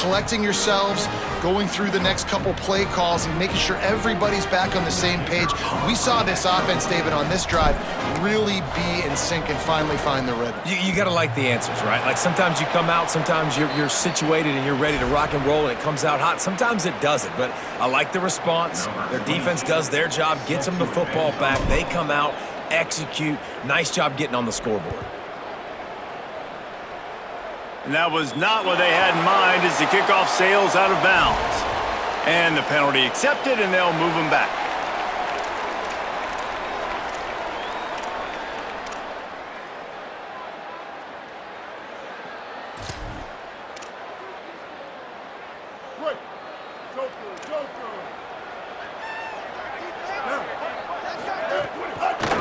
collecting yourselves, going through the next couple play calls and making sure everybody's back on the same page. We saw this offense, David, on this drive really be in sync and finally find the rhythm. You got to like the answers, right? Like sometimes you come out, sometimes you're situated and you're ready to rock and roll and it comes out hot. Sometimes it doesn't, but I like the response. Their defense does their job, gets them the football back. They come out, execute. Nice job getting on the scoreboard. And that was not what they had in mind as the kickoff sails out of bounds. And the penalty accepted, and they'll move them back.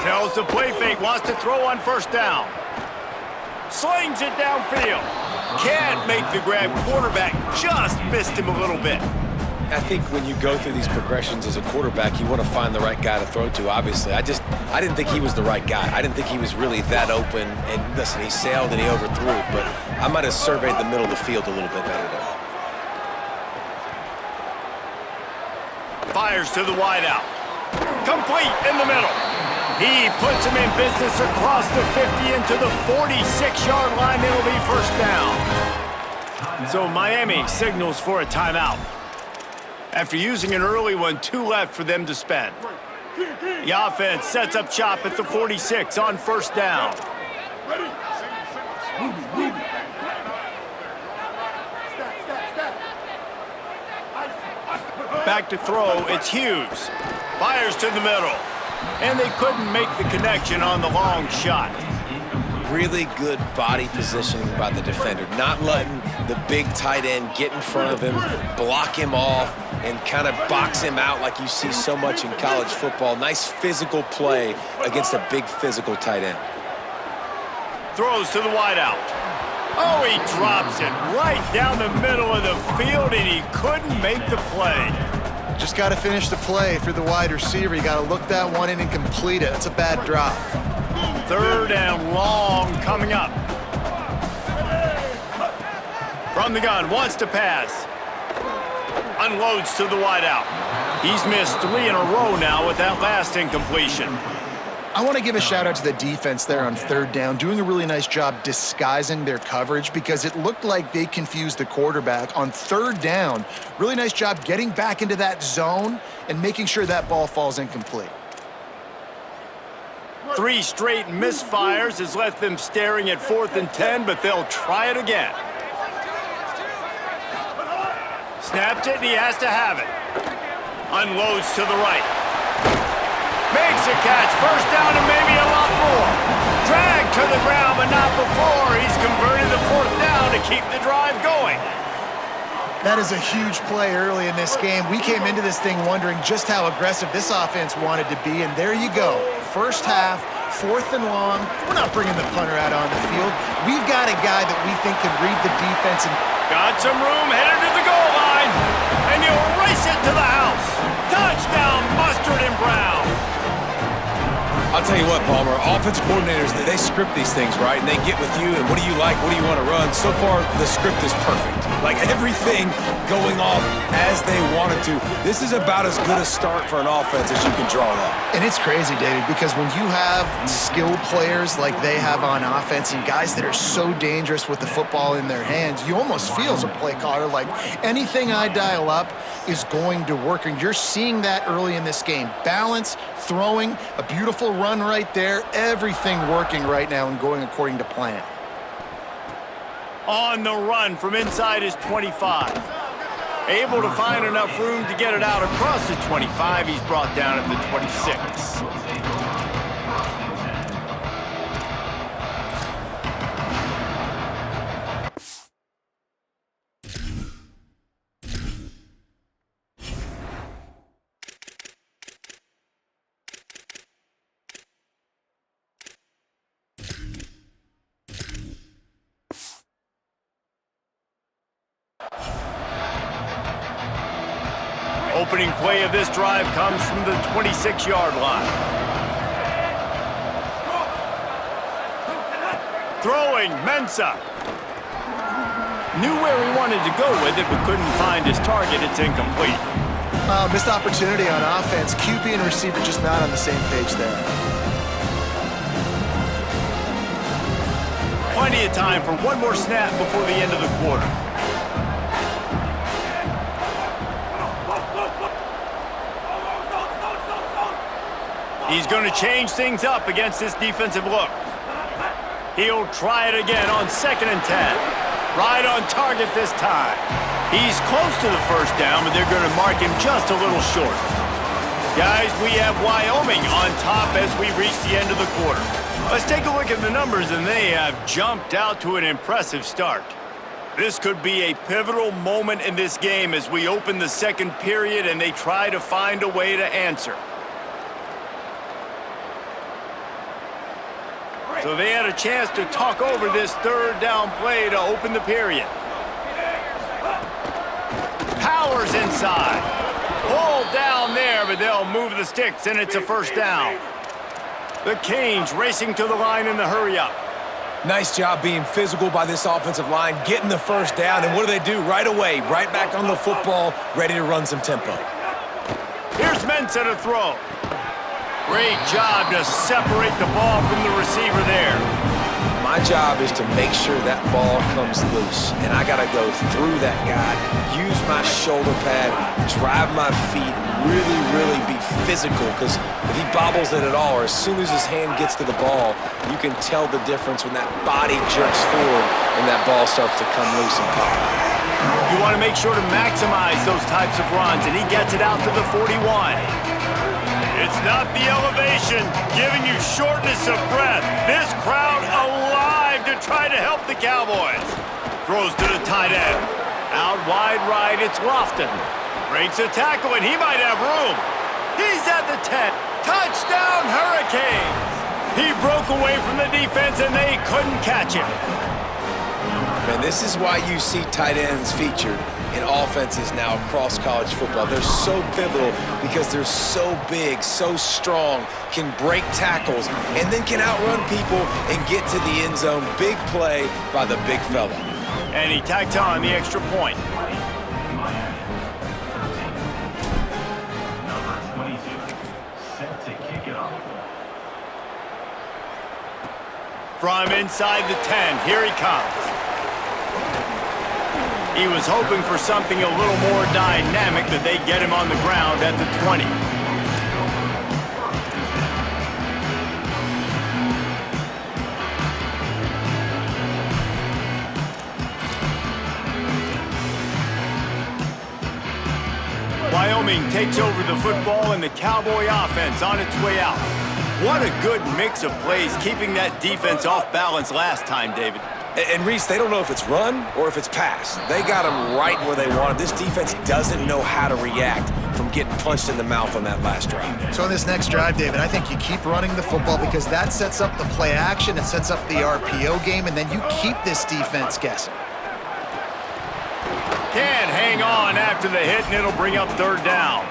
Tells the play fake, wants to throw on first down. Slings it downfield. Can't make the grab. Quarterback just missed him a little bit. I think when you go through these progressions as a quarterback, you want to find the right guy to throw to, obviously. I didn't think he was the right guy. I didn't think he was really that open. And listen, he sailed and he overthrew, but I might have surveyed the middle of the field a little bit better there. Fires to the wideout. Complete in the middle. He puts him in business across the 50 into the 46-yard line. It'll be first down. So Miami signals for a timeout. After using an early one, 2 left for them to spend. The offense sets up shop at the 46 on first down. Back to throw, it's Hughes. Fires to the middle. And they couldn't make the connection on the long shot. Really good body positioning by the defender. Not letting the big tight end get in front of him, block him off, and kind of box him out like you see so much in college football. Nice physical play against a big physical tight end. Throws to the wideout. Oh, he drops it right down the middle of the field, and he couldn't make the play. Just got to finish the play for the wide receiver. You got to look that one in and complete it. It's a bad drop. Third and long coming up. From the gun, wants to pass. Unloads to the wideout. He's missed 3 in a row now with that last incompletion. I want to give a shout out to the defense there on third down, doing a really nice job disguising their coverage because it looked like they confused the quarterback on third down. Really nice job getting back into that zone and making sure that ball falls incomplete. 3 straight misfires has left them staring at 4th and 10, but they'll try it again. Snapped it, and he has to have it. Unloads to the right. Makes a catch. First down and maybe a lot more. Dragged to the ground, but not before. He's converted the 4th down to keep the drive going. That is a huge play early in this game. We came into this thing wondering just how aggressive this offense wanted to be, and there you go. First half, 4th and long. We're not bringing the punter out on the field. We've got a guy that we think can read the defense. And got some room, headed to the goal line, and you'll race it to the house. Touchdown, Mustard and Brown. I'll tell you what, Palmer, offensive coordinators, they script these things, right? And they get with you, and what do you like, what do you want to run? So far, the script is perfect. Like, everything going off as they wanted to. This is about as good a start for an offense as you can draw up. And it's crazy, David, because when you have skilled players like they have on offense and guys that are so dangerous with the football in their hands, you almost feel as a play caller like anything I dial up is going to work. And you're seeing that early in this game. Balance, throwing, a beautiful run right there, everything working right now and going according to plan. On the run from inside his 25. Able to find enough room to get it out across the 25. He's brought down at the 26. Opening play of this drive comes from the 26-yard line. Throwing, Mensah. Knew where he wanted to go with it, but couldn't find his target. It's incomplete. Missed opportunity on offense. QB and receiver just not on the same page there. Plenty of time for one more snap before the end of the quarter. He's going to change things up against this defensive look. He'll try it again on 2nd and 10. Right on target this time. He's close to the first down, but they're going to mark him just a little short. Guys, we have Wyoming on top as we reach the end of the quarter. Let's take a look at the numbers, and they have jumped out to an impressive start. This could be a pivotal moment in this game as we open the second period and they try to find a way to answer. So they had a chance to talk over this 3rd down play to open the period. Powers inside. Pulled down there, but they'll move the sticks, and it's a 1st down. The Canes racing to the line in the hurry-up. Nice job being physical by this offensive line, getting the 1st down, and what do? Right away, right back on the football, ready to run some tempo. Here's Mensah to throw. Great job to separate the ball from the receiver there. My job is to make sure that ball comes loose, and I got to go through that guy, use my shoulder pad, drive my feet, really be physical, because if he bobbles it at all, or as soon as his hand gets to the ball, you can tell the difference when that body jerks forward and that ball starts to come loose and pop out. You want to make sure to maximize those types of runs, and he gets it out to the 41. It's not the elevation giving you shortness of breath. This crowd alive to try to help the Cowboys. Throws to the tight end. Out wide right, it's Lofton. Breaks a tackle, and he might have room. He's at the 10. Touchdown, Hurricanes! He broke away from the defense, and they couldn't catch him. Man, this is why you see tight ends featured in offenses now across college football. They're so pivotal because they're so big, so strong, can break tackles, and then can outrun people and get to the end zone. Big play by the big fella. And he tacked on the extra point. From inside the 10, here he comes. He was hoping for something a little more dynamic, but they get him on the ground at the 20. Wyoming takes over the football and the Cowboy offense on its way out. What a good mix of plays, keeping that defense off balance last time, David. And Reese, they don't know if it's run or if it's pass. They got them right where they want them. This defense doesn't know how to react from getting punched in the mouth on that last drive. So on this next drive, David, I think you keep running the football because that sets up the play action, it sets up the RPO game, and then you keep this defense guessing. Can't hang on after the hit, and it'll bring up 3rd down.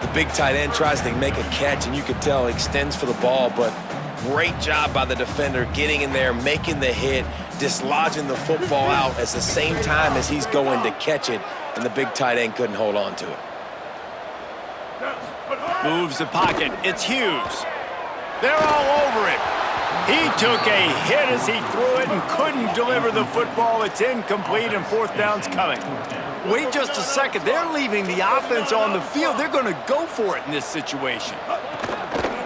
The big tight end tries to make a catch, and you can tell he extends for the ball, but great job by the defender getting in there, making the hit, dislodging the football out at the same time as he's going to catch it, and the big tight end couldn't hold on to it. Moves the pocket. It's Hughes. They're all over it. He took a hit as he threw it and couldn't deliver the football. It's incomplete, and 4th down's coming. Wait just a second. They're leaving the offense on the field. They're going to go for it in this situation.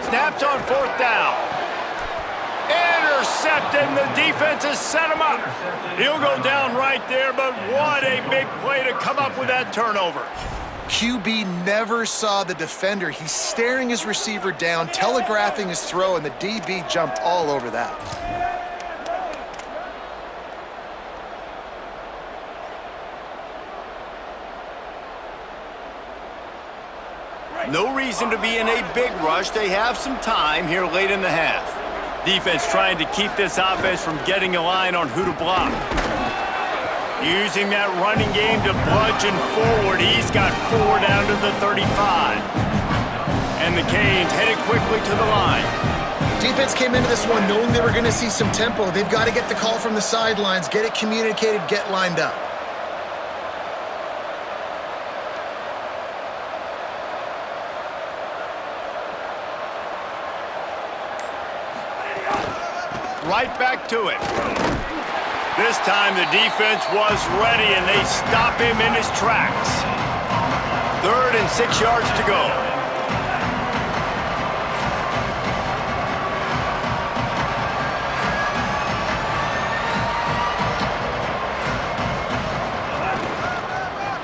Snaps on 4th down. Intercepted, and the defense has set him up. He'll go down right there, but what a big play to come up with that turnover. QB never saw the defender. He's staring his receiver down, telegraphing his throw, and the DB jumped all over that. No reason to be in a big rush. They have some time here late in the half. Defense trying to keep this offense from getting a line on who to block. Using that running game to bludgeon forward. He's got 4 down to the 35. And the Canes headed quickly to the line. Defense came into this one knowing they were going to see some tempo. They've got to get the call from the sidelines, get it communicated, get lined up. right back to it. This time the defense was ready, and they stop him in his tracks. 3rd and 6 yards to go.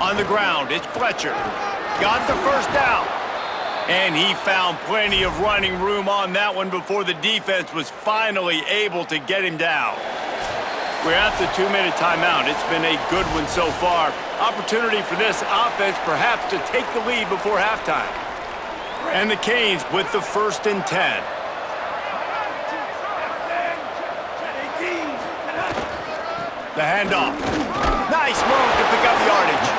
On the ground, it's Fletcher. Got the first down. And he found plenty of running room on that one before the defense was finally able to get him down. We're at the 2-minute timeout. It's been a good one so far. Opportunity for this offense perhaps to take the lead before halftime. And the Canes with the 1st and 10. The handoff. Nice move to pick up yardage.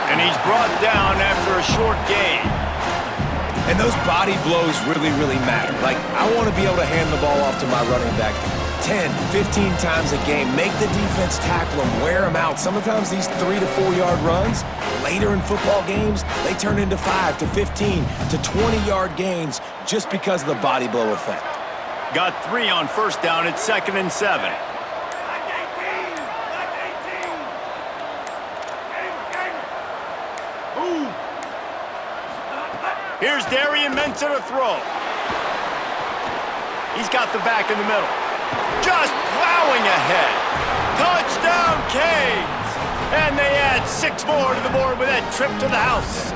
And he's brought down after a short gain. And those body blows really, really matter. Like, I want to be able to hand the ball off to my running back 10, 15 times a game. Make the defense tackle them, wear them out. Sometimes these 3 to 4 yard runs, later in football games, they turn into 5 to 15 to 20 yard gains just because of the body blow effect. Got 3 on 1st down at 2nd and 7. Here's Darian Mensah to throw. He's got the back in the middle. Just plowing ahead. Touchdown, Canes! And they add 6 more to the board with that trip to the house.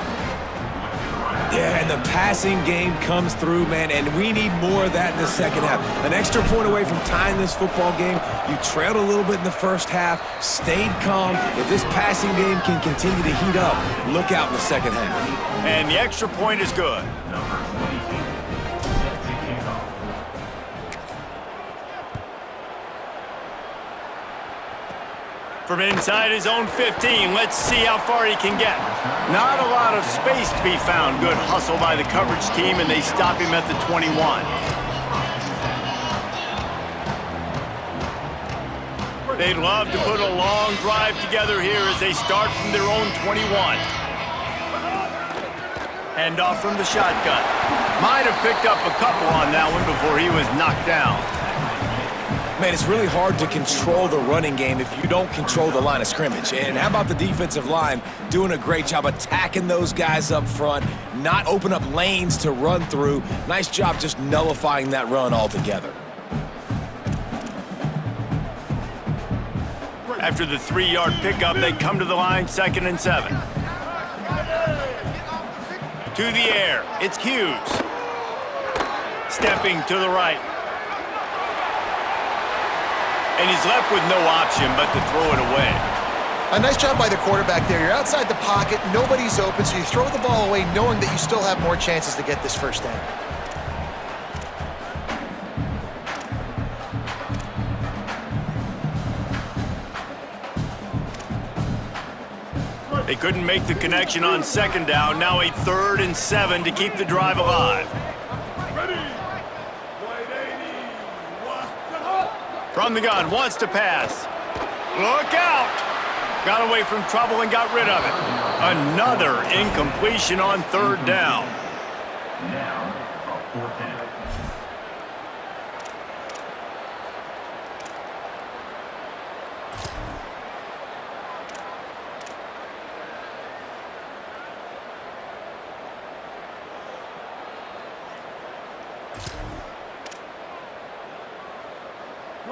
Yeah, and the passing game comes through, man, and we need more of that in the second half. An extra point away from tying this football game. You trailed a little bit in the first half, stayed calm. If this passing game can continue to heat up, look out in the second half. And the extra point is good. From inside his own 15, let's see how far he can get. Not a lot of space to be found. Good hustle by the coverage team, and they stop him at the 21. They'd love to put a long drive together here as they start from their own 21. Hand off from the shotgun. Might have picked up a couple on that one before he was knocked down. Man, it's really hard to control the running game if you don't control the line of scrimmage. And how about the defensive line doing a great job attacking those guys up front, not open up lanes to run through. Nice job just nullifying that run altogether. After the 3-yard pickup, they come to the line, 2nd and 7. To the air, it's Hughes. Stepping to the right. And he's left with no option but to throw it away. A nice job by the quarterback there. You're outside the pocket, nobody's open, so you throw the ball away knowing that you still have more chances to get this first down. They couldn't make the connection on 2nd down. Now a 3rd and 7 to keep the drive alive. From the gun, wants to pass. Look out! Got away from trouble and got rid of it. Another incompletion on 3rd down.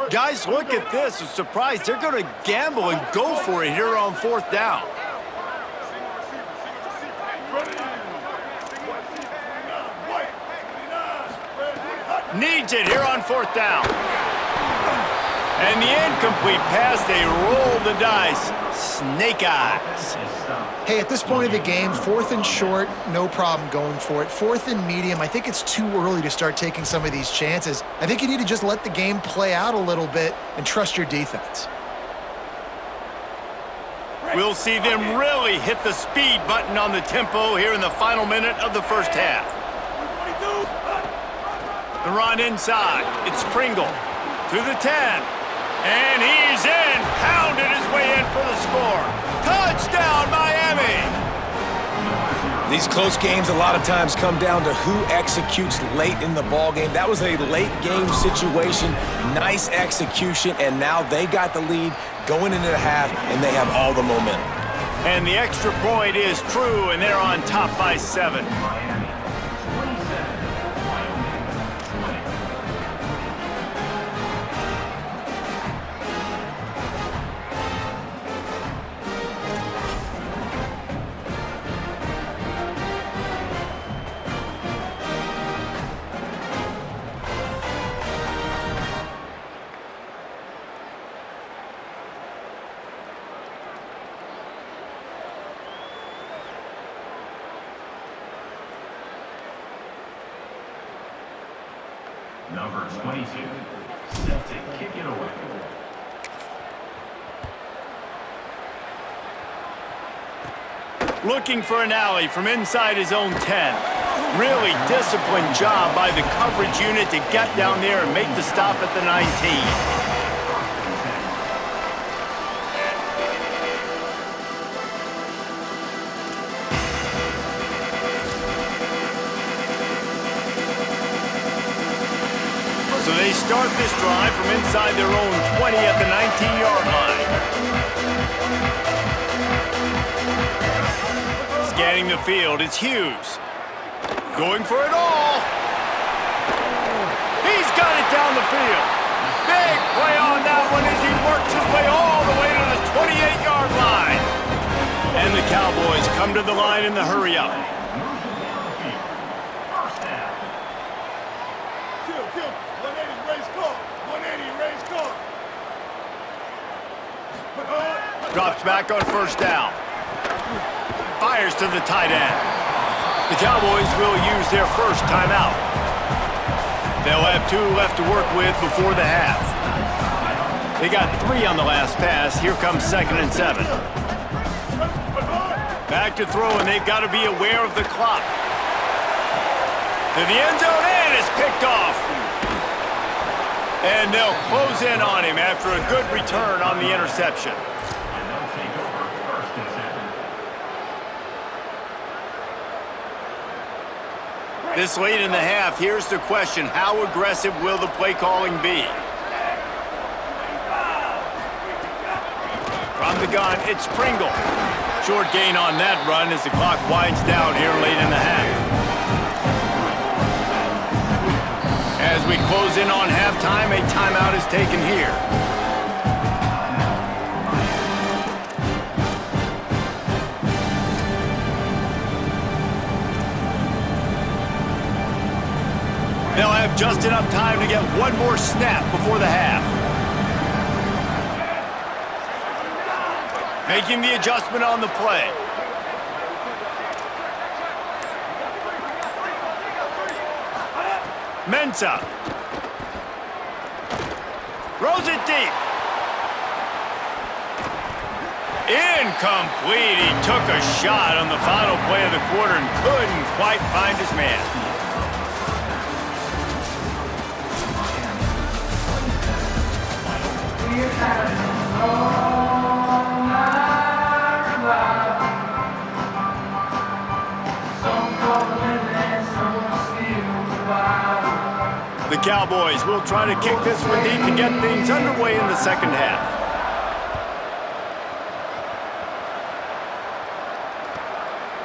Guys, look at this. A surprise. They're going to gamble and go for it here on 4th down. Needs it here on 4th down. And the incomplete pass, they roll the dice. Snake eyes. Hey, at this point of the game, 4th and short, no problem going for it. 4th and medium, I think it's too early to start taking some of these chances. I think you need to just let the game play out a little bit and trust your defense. We'll see them really hit the speed button on the tempo here in the final minute of the first half. The run inside. It's Pringle to the 10. And he's in. Pounded his way in for the score. Touchdown, Miami! These close games a lot of times come down to who executes late in the ball game. That was a late game situation, nice execution, and now they got the lead going into the half, and they have all the momentum. And the extra point is true, and they're on top by 7. Number 22, set to kick it away. Looking for an alley from inside his own 10. Really disciplined job by the coverage unit to get down there and make the stop at the 19. So they start this drive from inside their own 20 at the 19-yard line. Scanning the field, it's Hughes. Going for it all. He's got it down the field. Big play on that one as he works his way all the way to the 28-yard line. And the Cowboys come to the line in the hurry-up. Drops back on first down. Fires to the tight end. The Cowboys will use their first timeout. They'll have 2 left to work with before the half. They got 3 on the last pass. Here comes 2nd and 7. Back to throw, and they've got to be aware of the clock. To the end zone, and it's picked off. And they'll close in on him after a good return on the interception. This late in the half, here's the question. How aggressive will the play calling be? From the gun, it's Pringle. Short gain on that run as the clock winds down here late in the half. As we close in on halftime, a timeout is taken here. They'll have just enough time to get one more snap before the half. Making the adjustment on the play. Mensah. Throws it deep. Incomplete. He took a shot on the final play of the quarter and couldn't quite find his man. The Cowboys will try to kick this one deep to get things underway in the second half.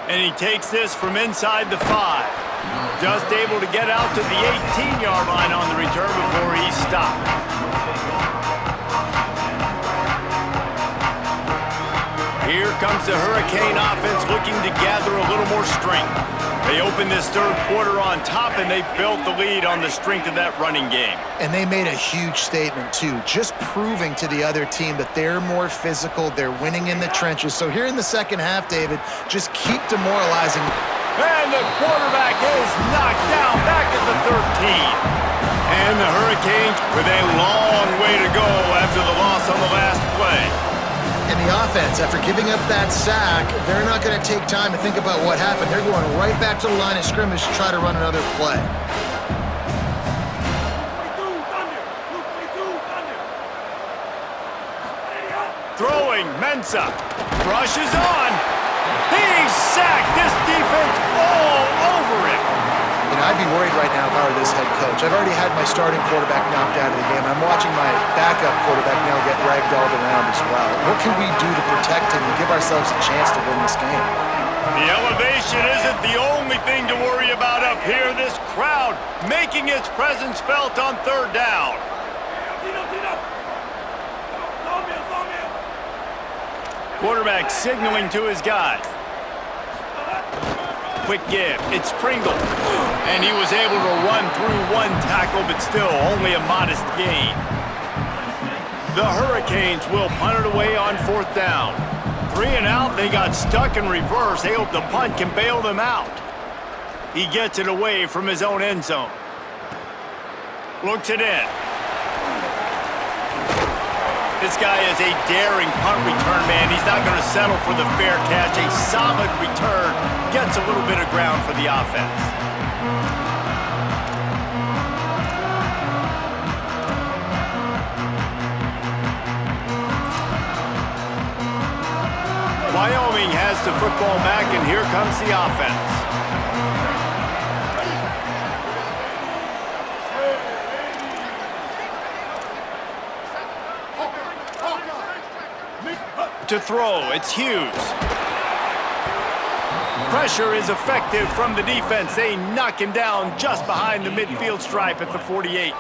And he takes this from inside the 5. Just able to get out to the 18-yard line on the return before he's stopped. Here comes the Hurricane offense looking to gather a little more strength. They opened this third quarter on top, and they built the lead on the strength of that running game. And they made a huge statement, too, just proving to the other team that they're more physical, they're winning in the trenches. So here in the second half, David, just keep demoralizing. And the quarterback is knocked down back at the 13. And the Hurricanes with a long way to go after the loss on the last play. And the offense, after giving up that sack, they're not going to take time to think about what happened. They're going right back to the line of scrimmage to try to run another play. Throwing, Mensah. Rushes on. He's sacked. This defense I'd be worried right now if I were this head coach. I've already had my starting quarterback knocked out of the game. I'm watching my backup quarterback now get ragdolled around as well. What can we do to protect him and give ourselves a chance to win this game? The elevation isn't the only thing to worry about up here. This crowd making its presence felt on third down. Quarterback signaling to his guy. Quick give. It's Pringle. And he was able to run through one tackle, but still only a modest gain. The Hurricanes will punt it away on fourth down. 3 and out. They got stuck in reverse. They hope the punt can bail them out. He gets it away from his own end zone. Looks it in. This guy is a daring punt return man. He's not going to settle for the fair catch. A solid return. Gets a little bit of ground for the offense. Wyoming has the football back, and here comes the offense. To throw, it's Hughes. Pressure is effective from the defense. They knock him down just behind the midfield stripe at the 48.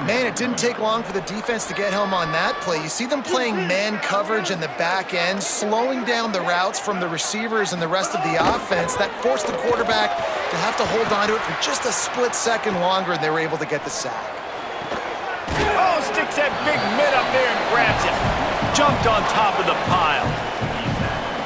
Man, it didn't take long for the defense to get home on that play. You see them playing man coverage in the back end, slowing down the routes from the receivers and the rest of the offense. That forced the quarterback to have to hold on to it for just a split second longer, and they were able to get the sack. Oh, sticks that big mid up there and grabs it. Jumped on top of the pile.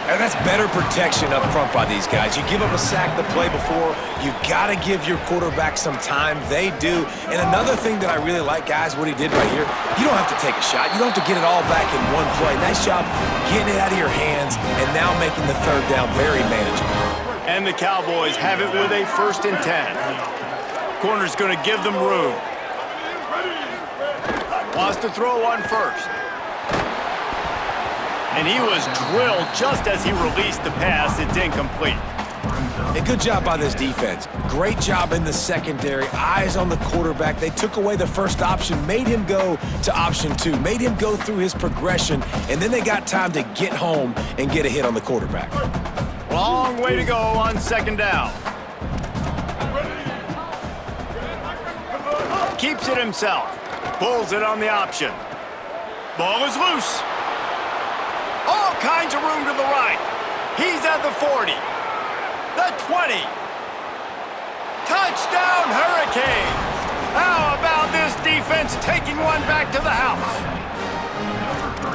And that's better protection up front by these guys. You give up a sack the play before, you got to give your quarterback some time. They do. And another thing that I really like, guys, what he did right here, you don't have to take a shot. You don't have to get it all back in one play. Nice job getting it out of your hands and now making the third down very manageable. And the Cowboys have it with a 1st and 10. Corner's going to give them room. Wants to throw on first. And he was drilled just as he released the pass. It's incomplete. And good job by this defense. Great job in the secondary. Eyes on the quarterback. They took away the first option, made him go to option 2, made him go through his progression, and then they got time to get home and get a hit on the quarterback. Long way to go on 2nd down. Keeps it himself. Pulls it on the option. Ball is loose. All kinds of room to the right. He's at the 40. The 20. Touchdown, Hurricanes. How about this defense taking one back to the house?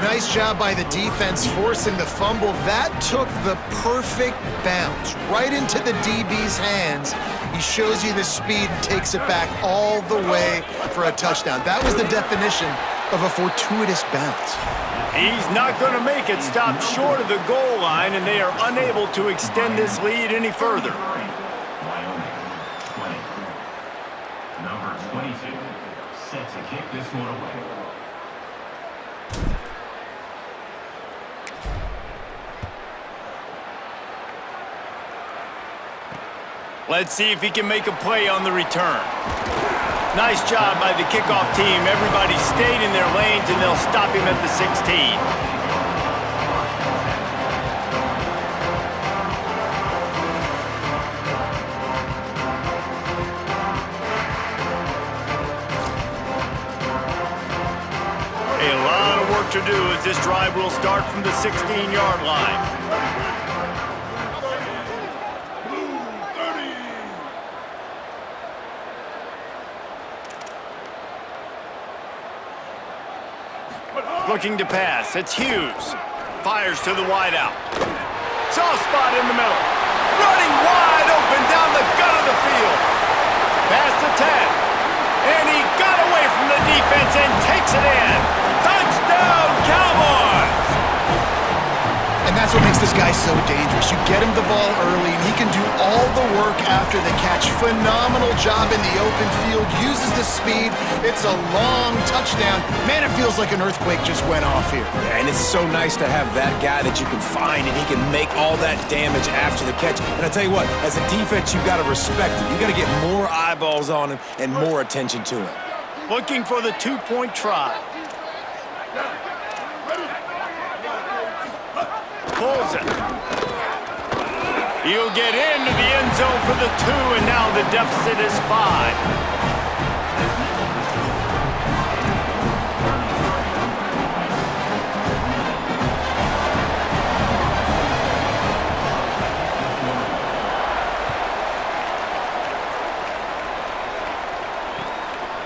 Nice job by the defense forcing the fumble. That took the perfect bounce right into the DB's hands. He shows you the speed and takes it back all the way for a touchdown. That was the definition of a fortuitous bounce. He's not going to make it. Stop short of the goal line, and they are unable to extend this lead any further. Wyoming, 20. Number 22, set to kick this one away. Let's see if he can make a play on the return. Nice job by the kickoff team. Everybody stayed in their lanes, and they'll stop him at the 16. A lot of work to do as this drive will start from the 16-yard line. Looking to pass. It's Hughes. Fires to the wideout. Soft spot in the middle. Running wide open down the gut of the field. Past the 10. And he got away from the defense and takes it in. Touchdown, Cowboys! And that's That's what makes this guy so dangerous. You get him the ball early, and he can do all the work after the catch. Phenomenal job in the open field, uses the speed. It's a long touchdown. Man, it feels like an earthquake just went off here. Yeah, and it's so nice to have that guy that you can find, and he can make all that damage after the catch. And I tell you what, as a defense, you got to respect him. You got to get more eyeballs on him and more attention to him. Looking for the two-point try. Pulls it. He'll get into the end zone for the 2, and now the deficit is 5.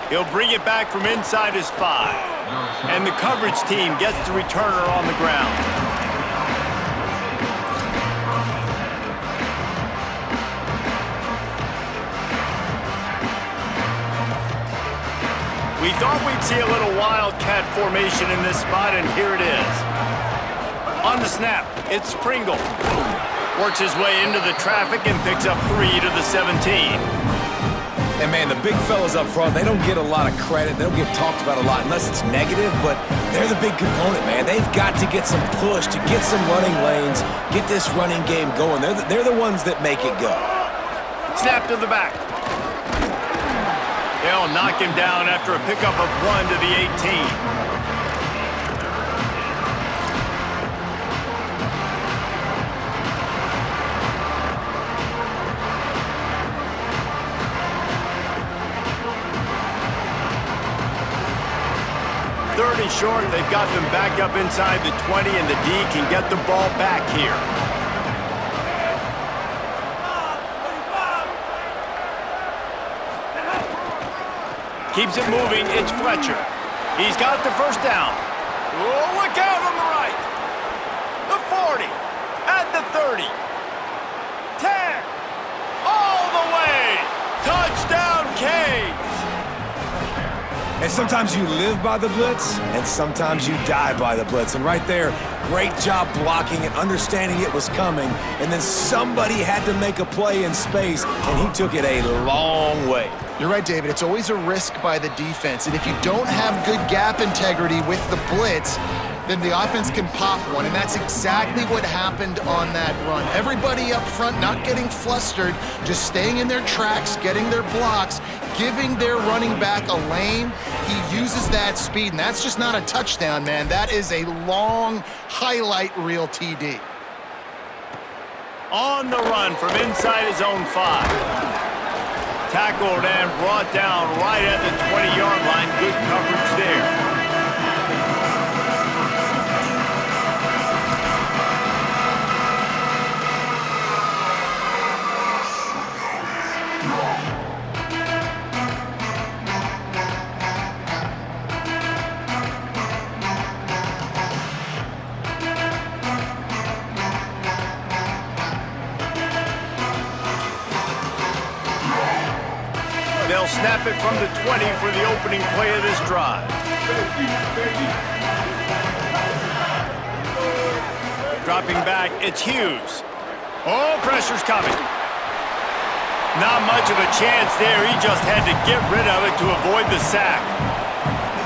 He'll bring it back from inside his 5. And the coverage team gets the returner on the ground. We thought we'd see a little wildcat formation in this spot, and here it is. On the snap, it's Pringle. Works his way into the traffic and picks up 3 to the 17. And man, the big fellas up front, they don't get a lot of credit. They don't get talked about a lot unless it's negative, but they're the big component, man. They've got to get some push, to get some running lanes, get this running game going. They're the ones that make it go. Snap to the back. They'll knock him down after a pickup of 1 to the 18. Third and short, they've got them back up inside the 20, and the D can get the ball back here. Keeps it moving, it's Fletcher. He's got the first down. Oh, look out on the right. The 40, at the 30. 10, all the way. Touchdown, Canes. And sometimes you live by the blitz, and sometimes you die by the blitz. And right there, great job blocking it, understanding it was coming, and then somebody had to make a play in space, and he took it a long way. You're right, David. It's always a risk by the defense. And if you don't have good gap integrity with the blitz, then the offense can pop one. And that's exactly what happened on that run. Everybody up front not getting flustered, just staying in their tracks, getting their blocks, giving their running back a lane. He uses that speed, and that's just not a touchdown, man. That is a long highlight reel TD. On the run from inside his own 5. Tackled and brought down right at the 20-yard line. Good coverage there. They'll snap it from the 20 for the opening play of this drive. Dropping back, it's Hughes. Oh, pressure's coming. Not much of a chance there. He just had to get rid of it to avoid the sack.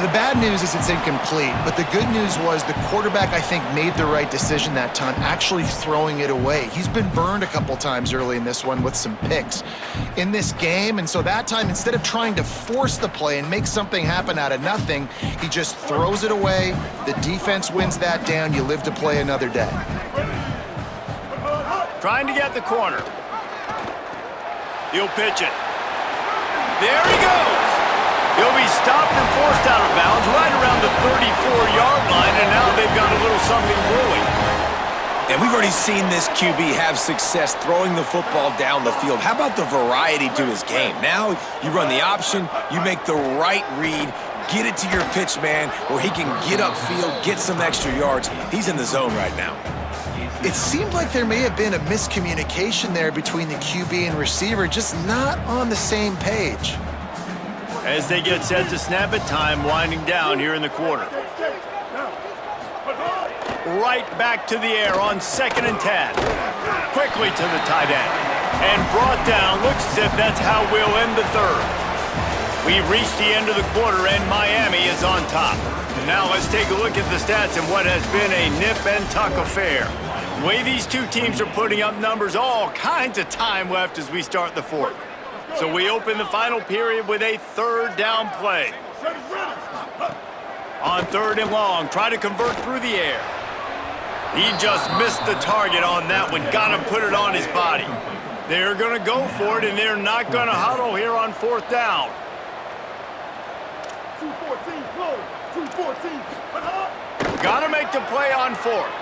The bad news is it's incomplete, but the good news was the quarterback, I think, made the right decision that time, actually throwing it away. He's been burned a couple times early in this one with some picks in this game, and so that time, instead of trying to force the play and make something happen out of nothing, he just throws it away. The defense wins that down. You live to play another day. Trying to get the corner. He'll pitch it. There he goes. He'll be stopped and forced out of bounds right around the 34-yard line, and now they've got a little something brewing. And we've already seen this QB have success throwing the football down the field. How about the variety to his game? Now you run the option, you make the right read, get it to your pitch man where he can get upfield, get some extra yards. He's in the zone right now. It seemed like there may have been a miscommunication there between the QB and receiver, just not on the same page. As they get set to snap it, time winding down here in the quarter. right back to the air on 2nd and 10. Quickly to the tight end. And brought down. Looks as if that's how we'll end the third. We've reached the end of the quarter, and Miami is on top. And now let's take a look at the stats in what has been a nip-and-tuck affair. The way these two teams are putting up numbers, all kinds of time left as we start the fourth. So we open the final period with a 3rd down play. On 3rd and long, try to convert through the air. He just missed the target on that one, got him put it on his body. They're going to go for it, and they're not going to huddle here on 4th down. 214, close. 214. Got to make the play on 4th.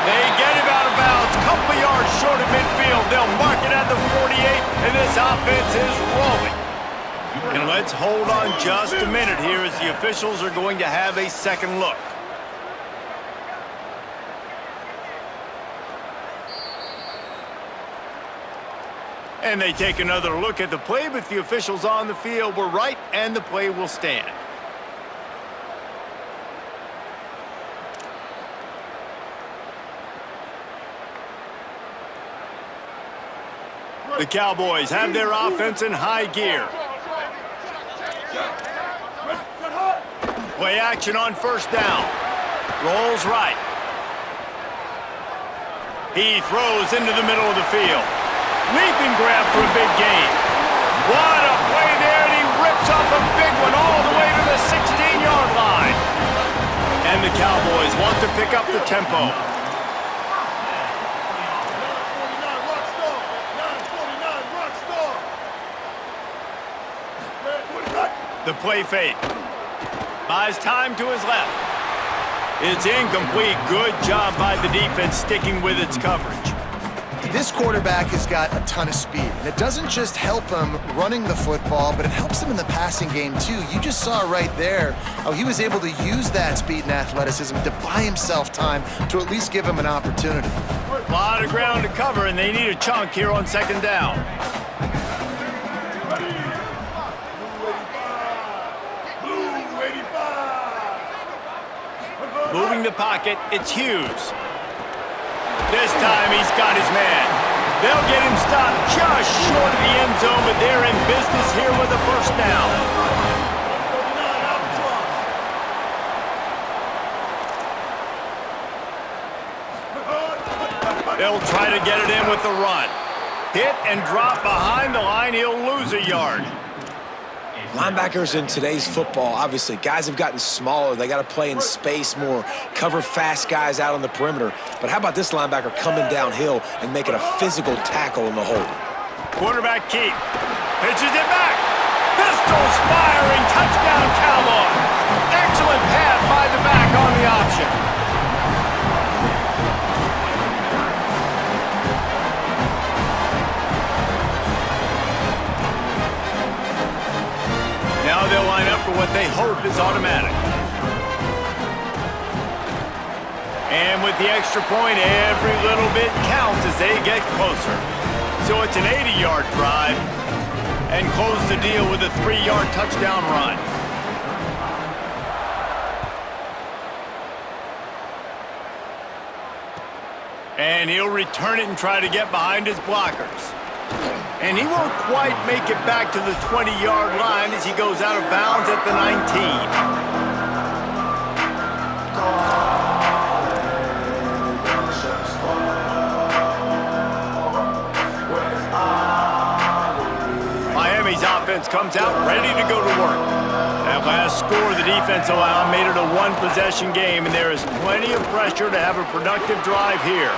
They get him out of bounds, couple of yards short of midfield. They'll mark it at the 48, and this offense is rolling. And let's hold on just a minute here as the officials are going to have a second look. And they take another look at the play, but the officials on the field were right, and the play will stand. The Cowboys have their offense in high gear. Play action on 1st down. Rolls right. He throws into the middle of the field. Leaping grab for a big gain. What a play there, and he rips off a big one all the way to the 16-yard line. And the Cowboys want to pick up the tempo. 949 Rockstar. 949 Rockstar. The play fake. Buys time to his left. It's incomplete. Good job by the defense sticking with its coverage. This quarterback has got a ton of speed, and it doesn't just help him running the football, but it helps him in the passing game too. You just saw right there how he was able to use that speed and athleticism to buy himself time to at least give him an opportunity. A lot of ground to cover, and they need a chunk here on 2nd down. Blue 85. Moving the pocket, it's Hughes. This time he's got his man. They'll get him stopped just short of the end zone, but they're in business here with a 1st down. They'll try to get it in with the run. Hit and drop behind the line. He'll lose a yard. Linebackers in today's football, obviously, guys have gotten smaller. They got to play in space more, cover fast guys out on the perimeter. But how about this linebacker coming downhill and making a physical tackle in the hole? Quarterback keep. Pitches it back. Pistols firing. Touchdown, Cowboys. Excellent pass by the back on the option. Now they'll line up for what they hope is automatic. And with the extra point, every little bit counts as they get closer. So it's an 80-yard drive, and close the deal with a 3-yard touchdown run. And he'll return it and try to get behind his blockers. And he won't quite make it back to the 20-yard line as he goes out of bounds at the 19. Miami's offense comes out ready to go to work. That last score the defense allowed made it a one-possession game, and there is plenty of pressure to have a productive drive here.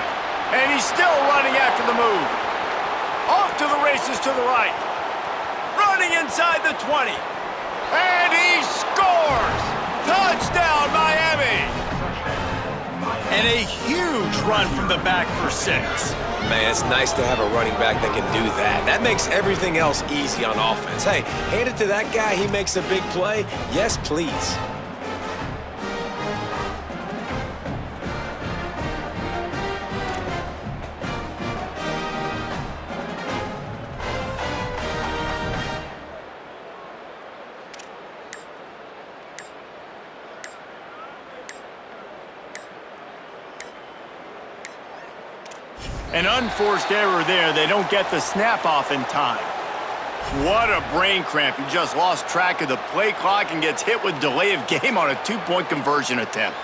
And he's still running after the move. Off to the races to the right. Running inside the 20. And he scores! Touchdown, Miami! And a huge run from the back for 6. Man, it's nice to have a running back that can do that. That makes everything else easy on offense. Hey, hand it to that guy. He makes a big play. Yes, please. An unforced error there. They don't get the snap off in time. What a brain cramp. He just lost track of the play clock and gets hit with delay of game on a two-point conversion attempt.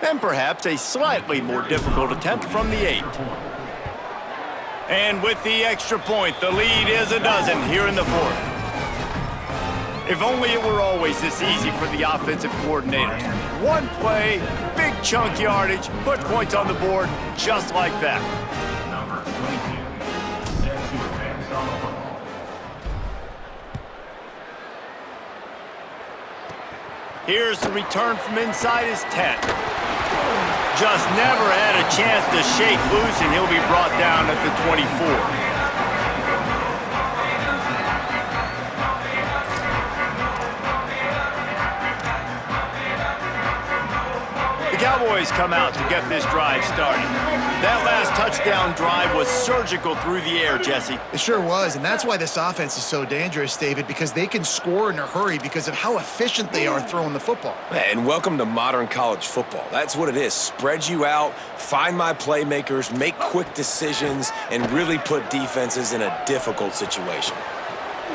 And perhaps a slightly more difficult attempt from the 8. And with the extra point, the lead is a dozen here in the 4th. If only it were always this easy for the offensive coordinators. One play, big chunk yardage, put points on the board just like that. Number 22, set to advance on the football. Here's the return from inside his 10. Just never had a chance to shake loose, and he'll be brought down at the 24. Cowboys come out to get this drive started. That last touchdown drive was surgical through the air, Jesse. It sure was, and that's why this offense is so dangerous, David, because they can score in a hurry because of how efficient they are throwing the football. And welcome to modern college football. That's what it is. Spread you out, find my playmakers, make quick decisions, and really put defenses in a difficult situation.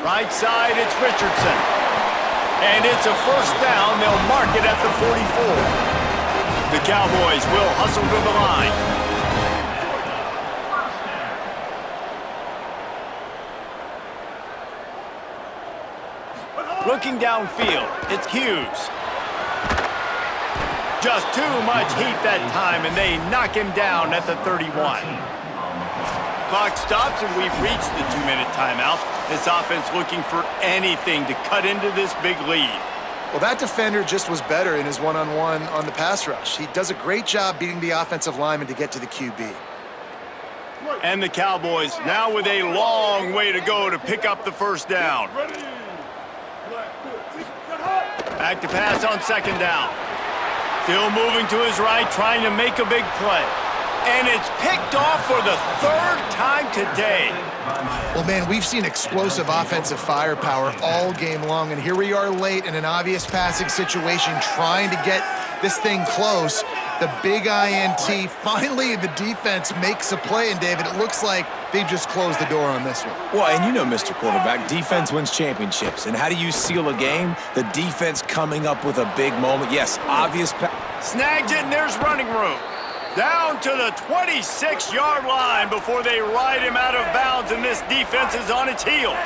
Right side, it's Richardson. And it's a first down. They'll mark it at the 44. The Cowboys will hustle to the line. Looking downfield, it's Hughes. Just too much heat that time, and they knock him down at the 31. Clock stops, and we've reached the 2-minute timeout. This offense looking for anything to cut into this big lead. Well, that defender just was better in his one-on-one on the pass rush. He does a great job beating the offensive lineman to get to the QB. And the Cowboys now with a long way to go to pick up the first down. Back to pass on second down. Still moving to his right, trying to make a big play. And it's picked off for the 3rd time today. Well, man, we've seen explosive offensive firepower all game long, and here we are late in an obvious passing situation trying to get this thing close. The big INT, finally the defense makes a play, and David, it looks like they've just closed the door on this one. Well, and you know, Mr. Quarterback, defense wins championships. And how do you seal a game? The defense coming up with a big moment. Yes, obvious Snags it, and there's running room. Down to the 26-yard line before they ride him out of bounds, and this defense is on its heels.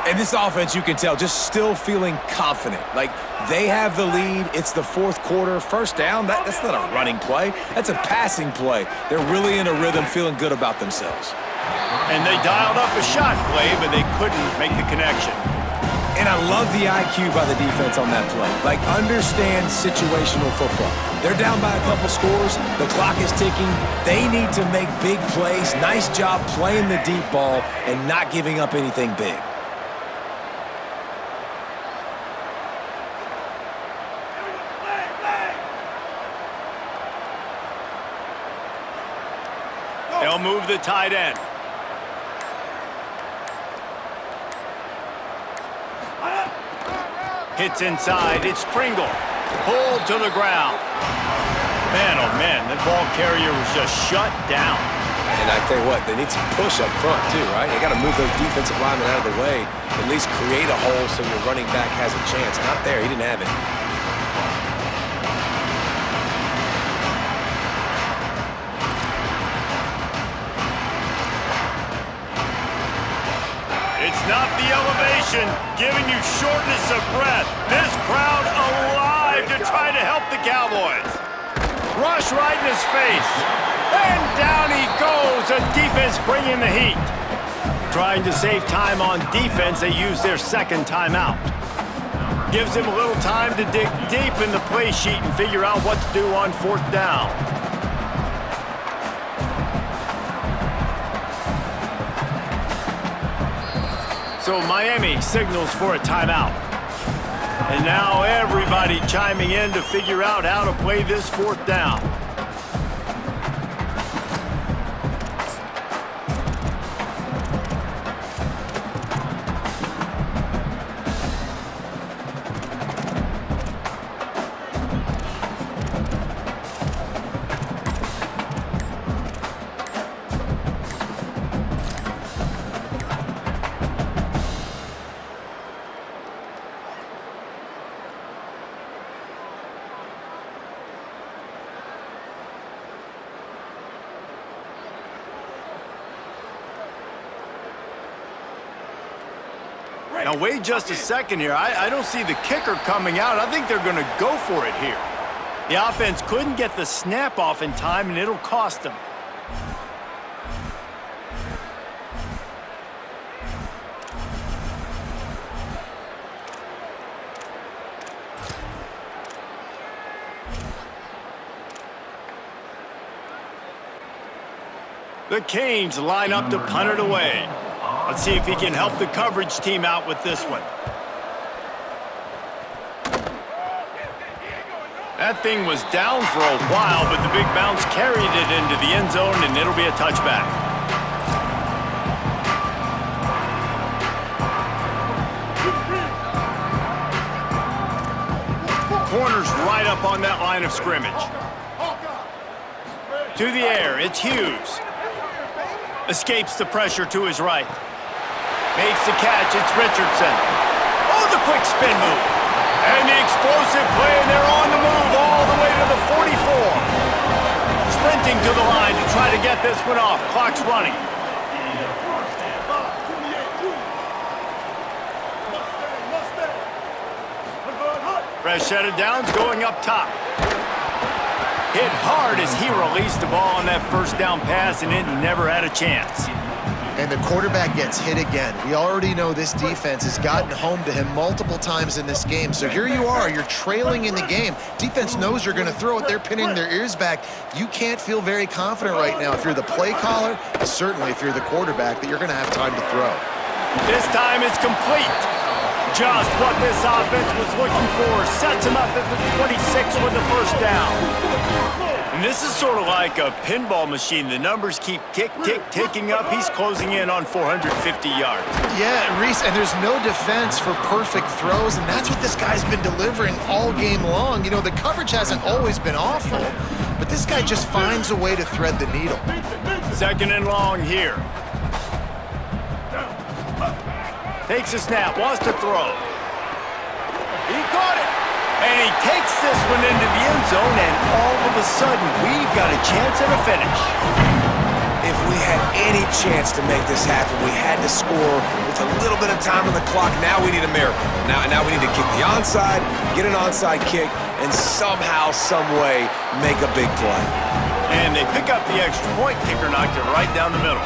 And this offense, you can tell, just still feeling confident. Like, they have the lead. It's the 4th quarter. First down, that's not a running play. That's a passing play. They're really in a rhythm, feeling good about themselves. And they dialed up a shot play, but they couldn't make the connection. And I love the IQ by the defense on that play. Like, understand situational football. They're down by a couple scores. The clock is ticking. They need to make big plays. Nice job playing the deep ball and not giving up anything big. They'll move the tight end. Hits inside, it's Pringle. Pulled to the ground. Man, oh man, that ball carrier was just shut down. And I tell you what, they need some push up front too, right? You got to move those defensive linemen out of the way, at least create a hole so your running back has a chance. Not there, he didn't have it. It's not the elevation giving you shortness of breath. This crowd alive to try to help the Cowboys. Rush right in his face. And down he goes. The defense bringing the heat. Trying to save time on defense, they use their second timeout. Gives them a little time to dig deep in the play sheet and figure out what to do on 4th down. So Miami signals for a timeout. And now everybody chiming in to figure out how to play this 4th down. Now, wait just a second here. I don't see the kicker coming out. I think they're going to go for it here. The offense couldn't get the snap off in time, and it'll cost them. The Canes line up to punt it away. Let's see if he can help the coverage team out with this one. That thing was down for a while, but the big bounce carried it into the end zone, and it'll be a touchback. Corner's right up on that line of scrimmage. To the air, it's Hughes. Escapes the pressure to his right. Makes the catch, it's Richardson. Oh, the quick spin move. And the explosive play, and they're on the move all the way to the 44. Sprinting to the line to try to get this one off. Clock's running. Fresh set of downs going up top. Hit hard as he released the ball on that first down pass, and it never had a chance. And the quarterback gets hit again. We already know this defense has gotten home to him multiple times in this game. So here you are, you're trailing in the game. Defense knows you're going to throw it. They're pinning their ears back. You can't feel very confident right now if you're the play caller, certainly if you're the quarterback, that you're going to have time to throw. This time it's complete. Just what this offense was looking for. Sets him up at the 26 with the first down. And this is sort of like a pinball machine. The numbers keep ticking up. He's closing in on 450 yards. Yeah, Reese, and there's no defense for perfect throws, and that's what this guy's been delivering all game long. You know, the coverage hasn't always been awful, but this guy just finds a way to thread the needle. Second and long here. Takes a snap, wants to throw. He caught it. And he takes this one into the end zone, and all of a sudden, we've got a chance at a finish. If we had any chance to make this happen, we had to score with a little bit of time on the clock. Now we need a miracle. Now we need to kick the onside, get an onside kick, and somehow, some way, make a big play. And they pick up the extra point. Kicker knocked it right down the middle.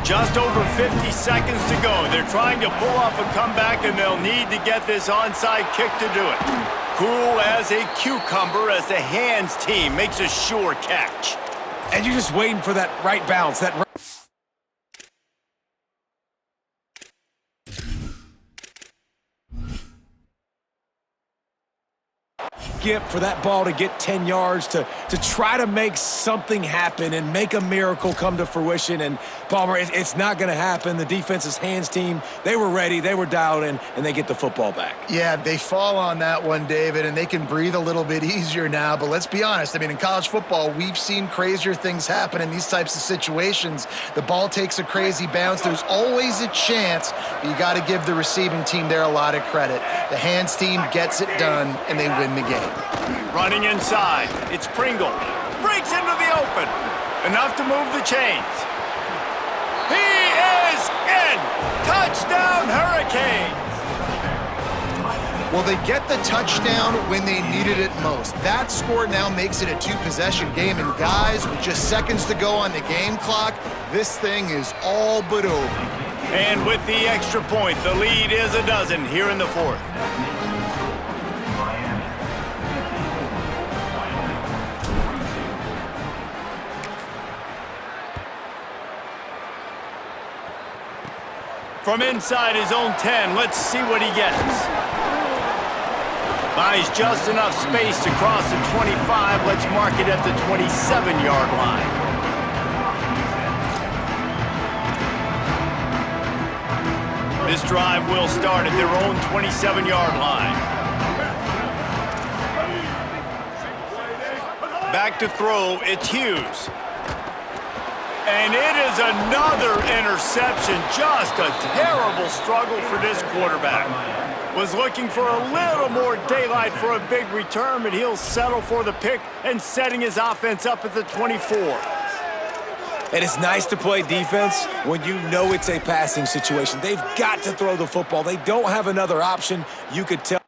Just over 50 seconds to go. They're trying to pull off a comeback, and they'll need to get this onside kick to do it. Cool as a cucumber as the hands team makes a sure catch. And you're just waiting for that right bounce, that right... for that ball to get 10 yards to try to make something happen and make a miracle come to fruition. And Palmer, it's not going to happen. The defense's hands team, they were ready, they were dialed in, and they get the football back. Yeah, they fall on that one, David, and they can breathe a little bit easier now. But let's be honest, I mean, in college football, we've seen crazier things happen in these types of situations. The ball takes a crazy bounce. There's always a chance, but you got to give the receiving team there a lot of credit. The hands team gets it done, and they win the game. Running inside, it's Pringle. Breaks into the open. Enough to move the chains. He is in! Touchdown, Hurricanes! Well, they get the touchdown when they needed it most. That score now makes it a two-possession game. And guys, with just seconds to go on the game clock, this thing is all but over. And with the extra point, the lead is a dozen here in the fourth. From inside his own 10, let's see what he gets. Buys just enough space to cross the 25. Let's mark it at the 27-yard line. This drive will start at their own 27-yard line. Back to throw, it's Hughes. And it is another interception. Just a terrible struggle for this quarterback. Was looking for a little more daylight for a big return, but he'll settle for the pick and setting his offense up at the 24. And it's nice to play defense when you know it's a passing situation. They've got to throw the football. They don't have another option. You could tell.